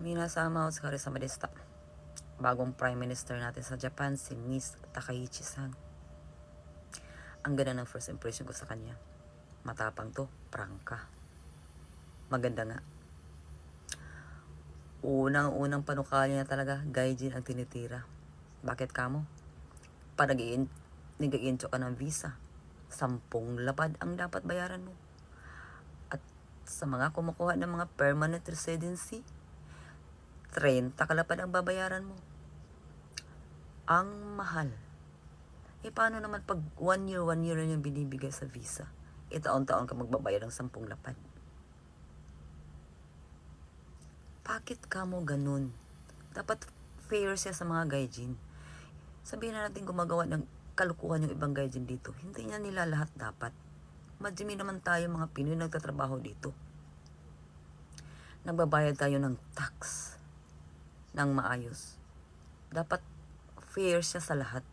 Minasama sa sa Madista. Bagong Prime Minister natin sa Japan, si Miss Takaichi-san. Ang ganda ng first impression ko sa kanya. Matapang to, prangka. Maganda nga. Unang panukali niya talaga, gaijin ang tinitira. Bakit kamo? Para nag-iintso ka ng visa, 10 lapad ang dapat bayaran mo. At sa mga kumukuha ng mga permanent residency, 30 kalapad ang babayaran mo. Ang mahal. Paano naman pag 1 year na yung binibigay sa visa? Taon-taon ka magbabayad ng 10 lapad. Bakit ka mo ganun? Dapat fair siya sa mga gaijin. Sabihin na natin gumagawa ng kalukuhan yung ibang gaijin dito. Hindi niya nila lahat dapat. Madjimi naman tayo mga Pinoy nagtatrabaho dito. Nagbabayad tayo ng tax ng maayos. Dapat fair siya sa lahat.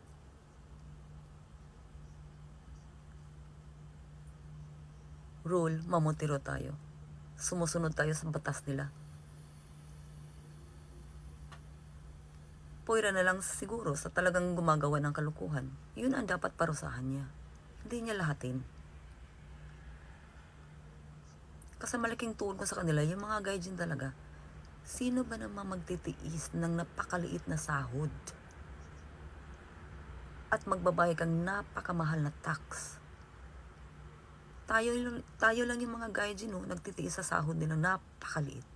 Rule, mamutiro tayo. Sumusunod tayo sa batas nila. Puwira na lang siguro sa talagang gumagawa ng kalukuhan. Yun ang dapat parusahan niya. Hindi niya lahatin. Kasi malaking tulong ko sa kanila, yung mga gaijin talaga. Sino ba naman magtitiis ng napakaliit na sahod? At magbabayad kang napakamahal na tax. Tayo lang yung mga gaijin, nagtitiis sa sahod nila napakaliit.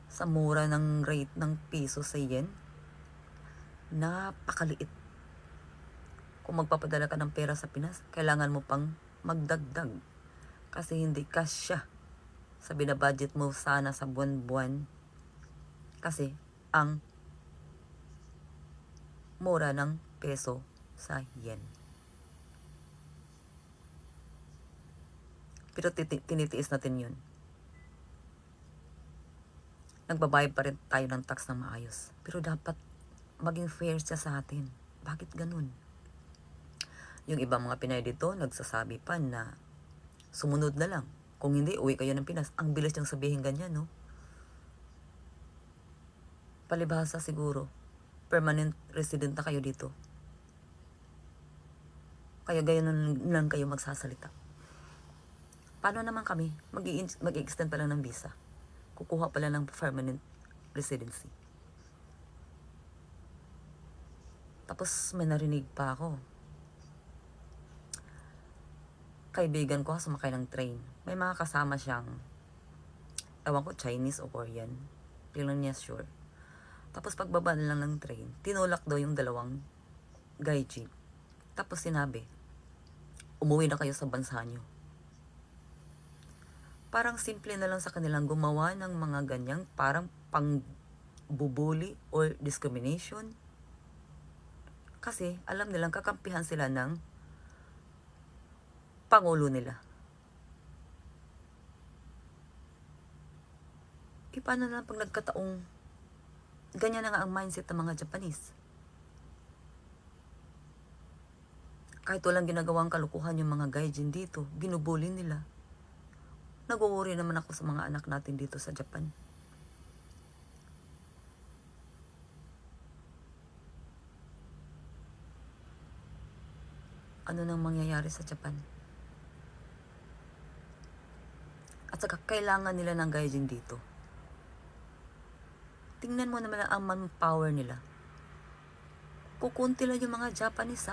Sa mura ng rate ng piso sa yen, napakaliit. Kung magpapadala ka ng pera sa Pinas, kailangan mo pang magdagdag. Kasi hindi kasya sa binabudget mo sana sa buwan-buwan. Kasi ang mura ng peso sa yen. Pero tinitiis natin yun. Nagbabayad pa rin tayo ng tax ng maayos. Pero dapat maging fair siya sa atin. Bakit ganun? Yung ibang mga Pinay dito, nagsasabi pa na sumunod na lang. Kung hindi, uwi kayo ng Pinas. Ang bilis niyang sabihin ganyan, no? Palibhasa siguro. Permanent resident na kayo dito. Kaya gayon lang kayo magsasalita. Paano naman kami? Mag-i-extend pa lang ng visa. Kukuha pala ng permanent residency. Tapos may narinig pa ako. Kaibigan ko sumakay ng train. May mga kasama siyang, ewan ko, Chinese o Korean. Hindi lang niya sure. Tapos pagbaba na lang ng train, tinulak daw yung dalawang gaijin. Tapos sinabi, umuwi na kayo sa bansa nyo. Parang simple na lang sa kanilang gumawa ng mga ganyang parang pangbubuli or discrimination. Kasi alam nilang kakampihan sila ng pangulo nila. Paano na lang pag nagkataong ganyan na nga ang mindset ng mga Japanese? Kahit walang ginagawang kalukuhan yung mga gaijin dito, binubuli nila. Nag-worry naman ako sa mga anak natin dito sa Japan. Ano nang mangyayari sa Japan? At saka kailangan nila ng gaijin dito. Tingnan mo naman ang manpower nila. Kukunti lang yung mga Japanese,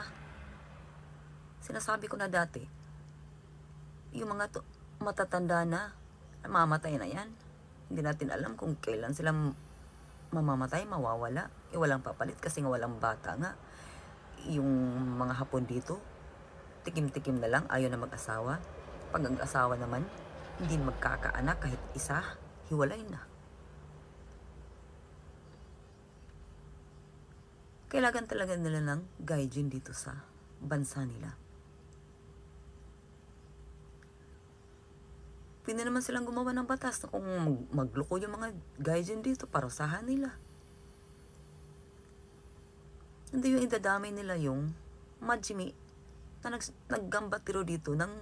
Sinasabi ko na dati, yung mga matatanda na, mamatay na yan. Hindi natin alam kung kailan sila mamamatay, mawawala. Walang papalit kasi nga walang bata nga. Yung mga Hapon dito, tikim-tikim na lang, ayaw na mag-asawa. Pag ang asawa naman, hindi magkakaanak kahit isa, hiwalay na. Kailangan talaga nila ng gaijin dito sa bansa nila. Pwede naman silang gumawa ng batas na kung magloko yung mga gaijin dito, parusahan nila. Hindi yung idadamay nila yung Madjimi na naggambatiro dito ng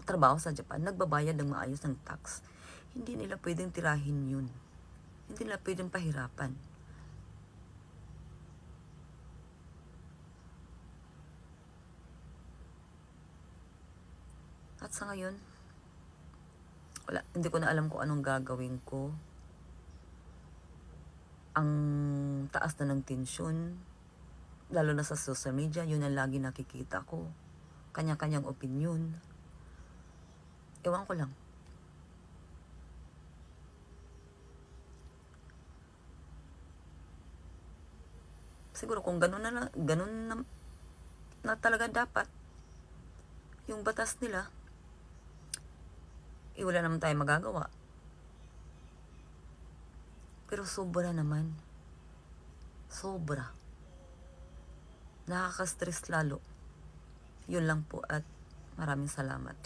trabaho sa Japan, nagbabayad ng maayos ng tax. Hindi nila pwedeng tirahin yun. Hindi nila pwedeng pahirapan. At sa ngayon, wala, hindi ko na alam kung anong gagawin ko. Ang taas na ng tensyon, lalo na sa social media, yun ang lagi nakikita ko. Kanya-kanyang opinion. Ewan ko lang. Siguro kung ganun na talaga dapat yung batas nila, wala naman tayo magagawa. Pero sobra naman. Sobra. Nakaka-stress lalo. Yun lang po at maraming salamat.